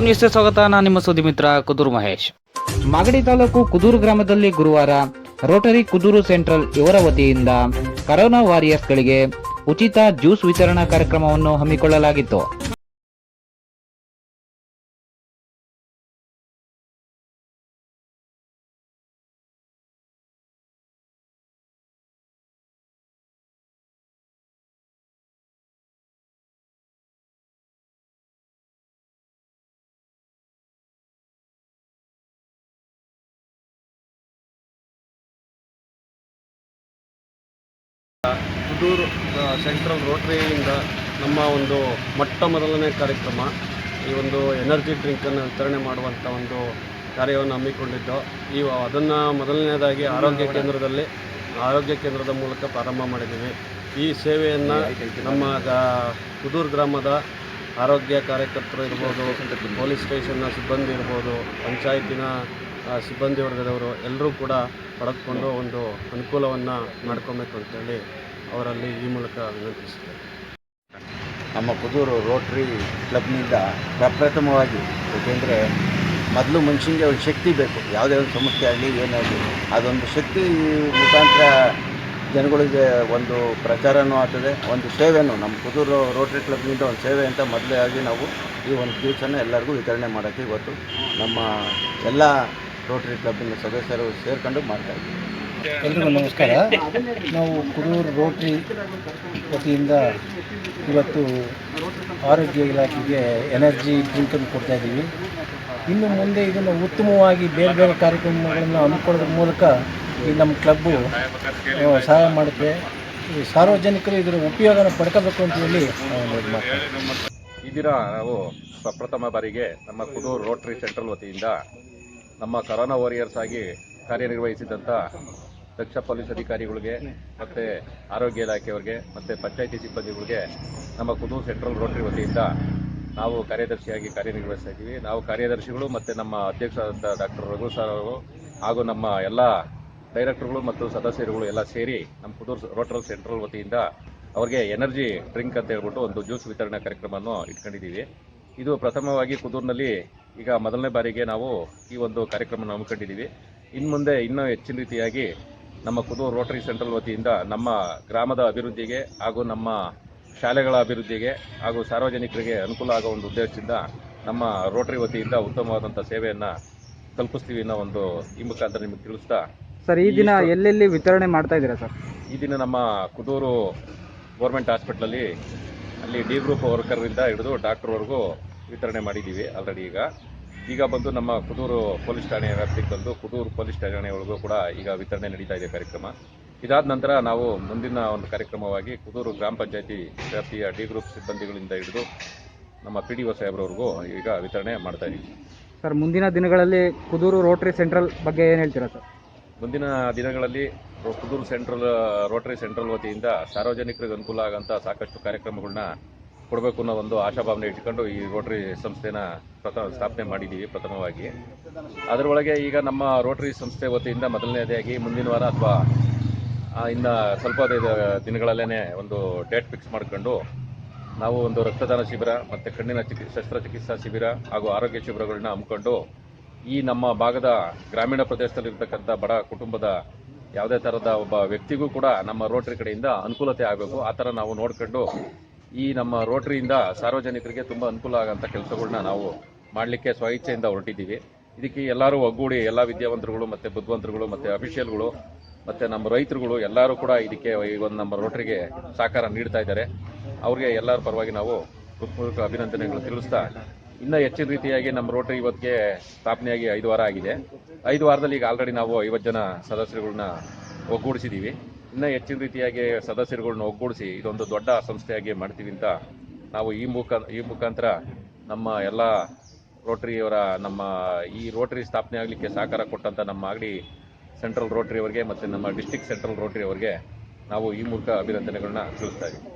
ನ್ಯೂಸ್ಗೆ ಸ್ವಾಗತ. ನಾನು ನಿಮ್ಮ ಸುದ್ದಿ ಮಿತ್ರ ಕುದೂರು ಮಹೇಶ್. ಮಾಗಡಿ ತಾಲೂಕು ಕುದೂರು ಗ್ರಾಮದಲ್ಲಿ ಗುರುವಾರ ರೋಟರಿ ಕುದೂರು ಸೆಂಟ್ರಲ್ ಇವರ ವತಿಯಿಂದ ಕರೋನಾ ವಾರಿಯರ್ಸ್ಗಳಿಗೆ ಉಚಿತ ಜ್ಯೂಸ್ ವಿತರಣಾ ಕಾರ್ಯಕ್ರಮವನ್ನು ಹಮ್ಮಿಕೊಳ್ಳಲಾಗಿತ್ತು. ಕುದೂರು ಸೆಂಟ್ರಲ್ ರೋಟರಿಯಿಂದ ನಮ್ಮ ಒಂದು ಮೊಟ್ಟ ಮೊದಲನೇ ಕಾರ್ಯಕ್ರಮ ಈ ಒಂದು ಎನರ್ಜಿ ಡ್ರಿಂಕನ್ನು ವಿತರಣೆ ಮಾಡುವಂಥ ಒಂದು ಕಾರ್ಯವನ್ನು ಹಮ್ಮಿಕೊಂಡಿದ್ದು. ಅದನ್ನು ಮೊದಲನೇದಾಗಿ ಆರೋಗ್ಯ ಕೇಂದ್ರದ ಮೂಲಕ ಪ್ರಾರಂಭ ಮಾಡಿದ್ದೀವಿ. ಈ ಸೇವೆಯನ್ನು ನಮ್ಮ ಕುದೂರು ಗ್ರಾಮದ ಆರೋಗ್ಯ ಕಾರ್ಯಕರ್ತರು ಇರ್ಬೋದು, ಪೊಲೀಸ್ ಸ್ಟೇಷನ್ನ ಸಿಬ್ಬಂದಿ ಇರ್ಬೋದು, ಪಂಚಾಯತಿನ ಸಿಬ್ಬಂದಿ ವರ್ಗದವರು ಎಲ್ಲರೂ ಕೂಡ ಪಡೆದುಕೊಂಡು ಒಂದು ಅನುಕೂಲವನ್ನು ಮಾಡ್ಕೊಬೇಕು ಅಂತೇಳಿ ಅವರಲ್ಲಿ ಈ ಮೂಲಕ ವಿನಂತಿಸುತ್ತೇವೆ. ನಮ್ಮ ಕುದೂರು ರೋಟ್ರಿ ಕ್ಲಬ್ನಿಂದ ಪ್ರಪ್ರಥಮವಾಗಿ, ಏಕೆಂದರೆ ಮೊದಲು ಮನುಷ್ಯನಿಗೆ ಒಂದು ಶಕ್ತಿ ಬೇಕು. ಯಾವುದೇ ಒಂದು ಸಮಸ್ಯೆ ಆಗಲಿ ಏನಾಗಲಿ ಅದೊಂದು ಶಕ್ತಿ ಮುಖಾಂತರ ಜನಗಳಿಗೆ ಒಂದು ಪ್ರಚಾರನೂ ಆಗ್ತದೆ, ಒಂದು ಸೇವೆನೂ. ನಮ್ಮ ಕುದೂರು ರೋಟ್ರಿ ಕ್ಲಬ್ನಿಂದ ಒಂದು ಸೇವೆ ಅಂತ ಮೊದಲೇ ಆಗಿ ನಾವು ಈ ಒಂದು ಜ್ಯೂಸನ್ನು ಎಲ್ಲರಿಗೂ ವಿತರಣೆ ಮಾಡೋಕ್ಕೆ ಇವತ್ತು ನಮ್ಮ ಎಲ್ಲ ರೋಟರಿ ಕ್ಲಬ್ಬಿನ ಸದಸ್ಯರು ಸೇರ್ಕೊಂಡು ಮಾಡ್ತಾಯಿದ್ದೀವಿ. ಎಲ್ರಿಗೂ ನಮಸ್ಕಾರ. ನಾವು ಕುದೂರು ರೋಟ್ರಿ ವತಿಯಿಂದ ಇವತ್ತು ಆರೋಗ್ಯ ಇಲಾಖೆಗೆ ಎನರ್ಜಿ ಡ್ರಿಂಕನ್ನು ಕೊಡ್ತಾಯಿದ್ದೀವಿ. ಇನ್ನು ಮುಂದೆ ಇದನ್ನು ಉತ್ತಮವಾಗಿ ಬೇರೆ ಬೇರೆ ಕಾರ್ಯಕ್ರಮಗಳನ್ನು ಹಮ್ಮಿಕೊಳ್ಳೋದ್ರ ಮೂಲಕ ಈ ನಮ್ಮ ಕ್ಲಬ್ಬು ಸಹಾಯ ಮಾಡುತ್ತೆ. ಈ ಸಾರ್ವಜನಿಕರು ಇದರ ಉಪಯೋಗನ ಪಡ್ಕೋಬೇಕು ಅಂತ ಹೇಳಿ ಈ ದಿನ ನಾವು ಪ್ರಪ್ರಥಮ ಬಾರಿಗೆ ನಮ್ಮ ಕುದೂರು ರೋಟರಿ ಸೆಂಟ್ರಲ್ ವತಿಯಿಂದ ನಮ್ಮ ಕರೋನಾ ವಾರಿಯರ್ಸ್ ಆಗಿ ಕಾರ್ಯನಿರ್ವಹಿಸಿದಂಥ ದಕ್ಷ ಪೊಲೀಸ್ ಅಧಿಕಾರಿಗಳಿಗೆ ಮತ್ತು ಆರೋಗ್ಯ ಇಲಾಖೆಯವರಿಗೆ ಮತ್ತು ಪಂಚಾಯಿತಿ ಸಿಬ್ಬಂದಿಗಳಿಗೆ ನಮ್ಮ ಕುದೂರು ಸೆಂಟ್ರಲ್ ರೋಟರಿ ವತಿಯಿಂದ ನಾವು ಕಾರ್ಯದರ್ಶಿಯಾಗಿ ಕಾರ್ಯನಿರ್ವಹಿಸ್ತಾ ಇದ್ದೀವಿ. ನಾವು ಕಾರ್ಯದರ್ಶಿಗಳು ಮತ್ತು ನಮ್ಮ ಅಧ್ಯಕ್ಷರಾದಂಥ ಡಾಕ್ಟರ್ ರಘು ಸರ್ ಅವರು ಹಾಗೂ ನಮ್ಮ ಎಲ್ಲ ಡೈರೆಕ್ಟರ್ಗಳು ಮತ್ತು ಸದಸ್ಯರುಗಳು ಎಲ್ಲ ಸೇರಿ ನಮ್ಮ ಕುದೂರು ರೋಟರಿ ಸೆಂಟ್ರಲ್ ವತಿಯಿಂದ ಅವ್ರಿಗೆ ಎನರ್ಜಿ ಡ್ರಿಂಕ್ ಅಂತ ಹೇಳ್ಬಿಟ್ಟು ಒಂದು ಜ್ಯೂಸ್ ವಿತರಣಾ ಕಾರ್ಯಕ್ರಮವನ್ನು ಇಟ್ಕೊಂಡಿದ್ದೀವಿ. ಇದು ಪ್ರಥಮವಾಗಿ ಕುದೂರಿನಲ್ಲಿ ಈಗ ಮೊದಲನೇ ಬಾರಿಗೆ ನಾವು ಈ ಒಂದು ಕಾರ್ಯಕ್ರಮವನ್ನು ಹಮ್ಮಿಕೊಂಡಿದ್ದೀವಿ. ಇನ್ನು ಮುಂದೆ ಇನ್ನೂ ಹೆಚ್ಚಿನ ರೀತಿಯಾಗಿ ನಮ್ಮ ಕುದೂರು ರೋಟರಿ ಸೆಂಟ್ರಲ್ ವತಿಯಿಂದ ನಮ್ಮ ಗ್ರಾಮದ ಅಭಿವೃದ್ಧಿಗೆ ಹಾಗೂ ನಮ್ಮ ಶಾಲೆಗಳ ಅಭಿವೃದ್ಧಿಗೆ ಹಾಗೂ ಸಾರ್ವಜನಿಕರಿಗೆ ಅನುಕೂಲ ಆಗೋ ಒಂದು ಉದ್ದೇಶದಿಂದ ನಮ್ಮ ರೋಟರಿ ವತಿಯಿಂದ ಉತ್ತಮವಾದಂಥ ಸೇವೆಯನ್ನು ಕಲ್ಪಿಸ್ತೀವಿ ಅನ್ನೋ ಒಂದು ಈ ಮುಖಾಂತರ ನಿಮಗೆ ತಿಳಿಸ್ತಾ. ಸರ್, ಈ ದಿನ ಎಲ್ಲೆಲ್ಲಿ ವಿತರಣೆ ಮಾಡ್ತಾ ಇದ್ದೀರಾ ಸರ್? ಈ ದಿನ ನಮ್ಮ ಕುದೂರು ಗೌರ್ಮೆಂಟ್ ಹಾಸ್ಪಿಟ್ಲಲ್ಲಿ ಅಲ್ಲಿ ಡಿ ಗ್ರೂಪ್ ವರ್ಕರಿಂದ ಹಿಡಿದು ಡಾಕ್ಟರ್ವರೆಗೂ ವಿತರಣೆ ಮಾಡಿದ್ದೀವಿ ಆಲ್ರೆಡಿ. ಈಗ ಬಂದು ನಮ್ಮ ಕುದೂರು ಪೊಲೀಸ್ ಠಾಣೆಯ ವ್ಯಾಪ್ತಿಗೆ ಬಂದು ಕುದೂರು ಪೊಲೀಸ್ ಠಾಣೆಯೊಳಗೂ ಕೂಡ ಈಗ ವಿತರಣೆ ನಡೀತಾ ಇದೆ ಕಾರ್ಯಕ್ರಮ. ಇದಾದ ನಂತರ ನಾವು ಮುಂದಿನ ಒಂದು ಕಾರ್ಯಕ್ರಮವಾಗಿ ಕುದೂರು ಗ್ರಾಮ ಪಂಚಾಯತಿ ವ್ಯಾಪ್ತಿಯ ಡಿ ಗ್ರೂಪ್ ಸಿಬ್ಬಂದಿಗಳಿಂದ ಹಿಡಿದು ನಮ್ಮ PDO ಸಾಹೇಬ್ರವ್ರಿಗೂ ಈಗ ವಿತರಣೆ ಮಾಡ್ತಾ ಇದ್ದೀವಿ. ಸರ್, ಮುಂದಿನ ದಿನಗಳಲ್ಲಿ ಕುದೂರು ರೋಟರಿ ಸೆಂಟ್ರಲ್ ಬಗ್ಗೆ ಏನು ಹೇಳ್ತೀರಾ ಸರ್? ಮುಂದಿನ ದಿನಗಳಲ್ಲಿ ಕುದೂರು ರೋಟರಿ ಸೆಂಟ್ರಲ್ ವತಿಯಿಂದ ಸಾರ್ವಜನಿಕರಿಗೆ ಅನುಕೂಲ ಆಗೋಂಥ ಸಾಕಷ್ಟು ಕಾರ್ಯಕ್ರಮಗಳನ್ನ ಕೊಡಬೇಕು ಅನ್ನೋ ಒಂದು ಆಶಾಭಾವನೆ ಇಟ್ಕೊಂಡು ಈ ರೋಟರಿ ಸಂಸ್ಥೆನ ಸ್ಥಾಪನೆ ಮಾಡಿದ್ದೀವಿ ಪ್ರಥಮವಾಗಿ. ಅದರೊಳಗೆ ಈಗ ನಮ್ಮ ರೋಟರಿ ಸಂಸ್ಥೆ ವತಿಯಿಂದ ಮೊದಲನೇದಾಗಿ ಮುಂದಿನ ವಾರ ಅಥವಾ ಇನ್ನು ಸ್ವಲ್ಪ ದಿನಗಳಲ್ಲೇ ಒಂದು ಡೇಟ್ ಫಿಕ್ಸ್ ಮಾಡ್ಕೊಂಡು ನಾವು ಒಂದು ರಕ್ತದಾನ ಶಿಬಿರ ಮತ್ತು ಕಣ್ಣಿನ ಶಸ್ತ್ರಚಿಕಿತ್ಸಾ ಶಿಬಿರ ಹಾಗೂ ಆರೋಗ್ಯ ಶಿಬಿರಗಳನ್ನ ಹಮ್ಮಿಕೊಂಡು ಈ ನಮ್ಮ ಭಾಗದ ಗ್ರಾಮೀಣ ಪ್ರದೇಶದಲ್ಲಿರ್ತಕ್ಕಂಥ ಬಡ ಕುಟುಂಬದ ಯಾವುದೇ ಥರದ ಒಬ್ಬ ವ್ಯಕ್ತಿಗೂ ಕೂಡ ನಮ್ಮ ರೋಟರಿ ಕಡೆಯಿಂದ ಅನುಕೂಲತೆ ಆಗಬೇಕು. ಆ ಥರ ನಾವು ನೋಡ್ಕೊಂಡು ಈ ನಮ್ಮ ರೋಟರಿಯಿಂದ ಸಾರ್ವಜನಿಕರಿಗೆ ತುಂಬ ಅನುಕೂಲ ಆಗೋಂಥ ಕೆಲಸಗಳನ್ನ ನಾವು ಮಾಡಲಿಕ್ಕೆ ಸ್ವಇಚ್ಛೆಯಿಂದ ಹೊರಟಿದ್ದೀವಿ. ಇದಕ್ಕೆ ಎಲ್ಲರೂ ಒಗ್ಗೂಡಿ, ಎಲ್ಲ ವಿದ್ಯಾವಂತರುಗಳು ಮತ್ತು ಬುದ್ಧಿವಂತರುಗಳು ಮತ್ತು ಅಫಿಷಿಯಲ್ಗಳು ಮತ್ತು ನಮ್ಮ ರೈತರುಗಳು ಎಲ್ಲರೂ ಕೂಡ ಇದಕ್ಕೆ ಈ ಒಂದು ನಮ್ಮ ರೋಟರಿಗೆ ಸಹಕಾರ ನೀಡ್ತಾ ಇದ್ದಾರೆ. ಅವ್ರಿಗೆ ಎಲ್ಲರ ಪರವಾಗಿ ನಾವು ಹೃತ್ಪೂರ್ವಕ ಅಭಿನಂದನೆಗಳು ತಿಳಿಸ್ತಾ, ಇನ್ನೂ ಹೆಚ್ಚಿನ ರೀತಿಯಾಗಿ ನಮ್ಮ ರೋಟರಿ ಇವತ್ತಿಗೆ ಸ್ಥಾಪನೆಯಾಗಿ 5 ವಾರ ಆಗಿದೆ. 5 ವಾರದಲ್ಲಿ ಈಗ ಆಲ್ರೆಡಿ ನಾವು 50 ಜನ ಸದಸ್ಯರುಗಳನ್ನ ಒಗ್ಗೂಡಿಸಿದ್ದೀವಿ. ಇನ್ನೂ ಹೆಚ್ಚಿನ ರೀತಿಯಾಗಿ ಸದಸ್ಯರುಗಳನ್ನ ಒಗ್ಗೂಡಿಸಿ ಇದೊಂದು ದೊಡ್ಡ ಸಂಸ್ಥೆಯಾಗಿ ಮಾಡ್ತೀವಿ ಅಂತ ನಾವು ಈ ಮುಖಾಂತರ ನಮ್ಮ ಎಲ್ಲ ರೋಟರಿಯವರ ನಮ್ಮ ಈ ರೋಟರಿ ಸ್ಥಾಪನೆ ಆಗಲಿಕ್ಕೆ ಸಹಕಾರ ಕೊಟ್ಟಂಥ ನಮ್ಮ ಮಾಗಡಿ ಸೆಂಟ್ರಲ್ ರೋಟರಿ ಅವರಿಗೆ ಮತ್ತು ನಮ್ಮ ಡಿಸ್ಟಿಕ್ ಸೆಂಟ್ರಲ್ ರೋಟರಿ ಅವರಿಗೆ ನಾವು ಈ ಮೂಲಕ ಅಭಿನಂದನೆಗಳನ್ನ ತಿಳಿಸ್ತಾ ಇದ್ದೀವಿ.